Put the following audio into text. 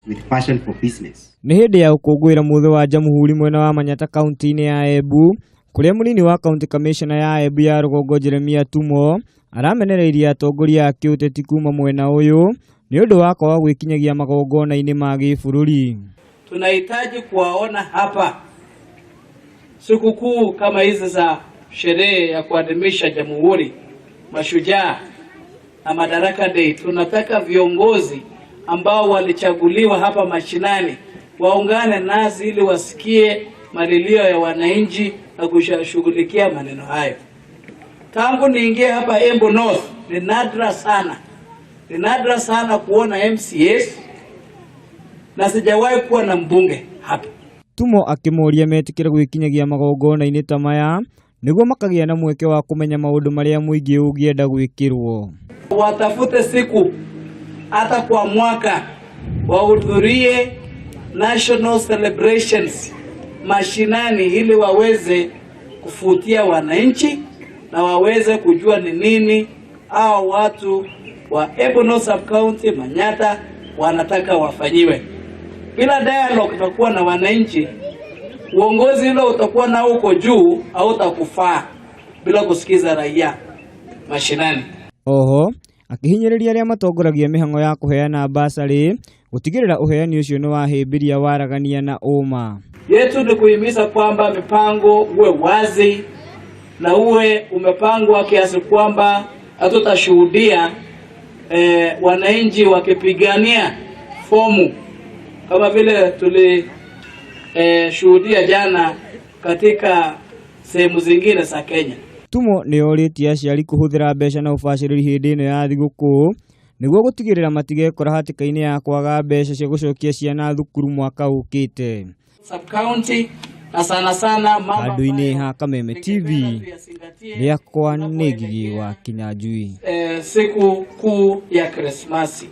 with passion for business. Nĩ hĩndĩ ya gũkũngũĩra mũthĩ wa Jamhuri mwena wa Manyata kaunti-inĩ ya Embu, kũrĩa mũnini wa county commissioner ya Embu ya rũgongo Jeremiah Tumo aramenereirie atongoria a kĩũteti kuma mwena ũyũ nĩ ũndũ wa kwaga gwĩkinyagia magongona-inĩ ma gĩbũrũri. Tunahitaji kuwaona hapa sikukuu kama hizi za sherehe ya kuadhimisha Jamhuri, Mashujaa na Madaraka Day. Tunataka viongozi ambao walichaguliwa hapa mashinani waungane nasi ili wasikie malilio ya wananchi na kushughulikia maneno hayo. Tangu niingie hapa Embu North, ni nadra sana kuona MCAs na sijawahi kuwa na mbunge hapa. Tumo akĩmoria metikĩre gwĩkinyagia magongona-inĩ ta maya nĩguo makagĩa na mweke wa kũmenya maũndũ marĩa mũingĩ ũngĩenda gwĩkĩrwo. Watafute siku hata kwa mwaka wahudhurie national celebrations mashinani ili waweze kufutia wananchi na waweze kujua ni nini hao watu wa Embu North Sub-County Manyata wanataka wafanyiwe. Bila dialogue utakuwa na wananchi, uongozi ule utakuwa na uko juu au utakufaa bila kusikiza raia mashinani. Oho akihinyĩrĩria arĩa matongoragia mĩhang'o ya kũheana basarĩ gũtigĩrĩra ũheani ũcio nĩ wahĩmbĩria waragania na ũma. Yetu ni kuhimiza kwamba mipango uwe wazi na uwe umepangwa kiasi kwamba hatutashuhudia wananchi wakipigania fomu kama vile tulishuhudia jana katika sehemu zingine za Kenya. Tumo nĩ orĩtie aciari kũhũthĩra mbeca na ũbacĩrĩri hĩndĩ ĩno ya thigũkũ nĩguo gũtigĩrĩra matigekora hatĩka-inĩ ya kwaga mbeca cia gũcokia ciana thukuru mwaka ũkĩte. Sub-county na sana handũ-inĩ ha Kameme TV rĩakwa nĩ Ngigĩ wa Kinyanjui. Siku kuu ya Krismasi.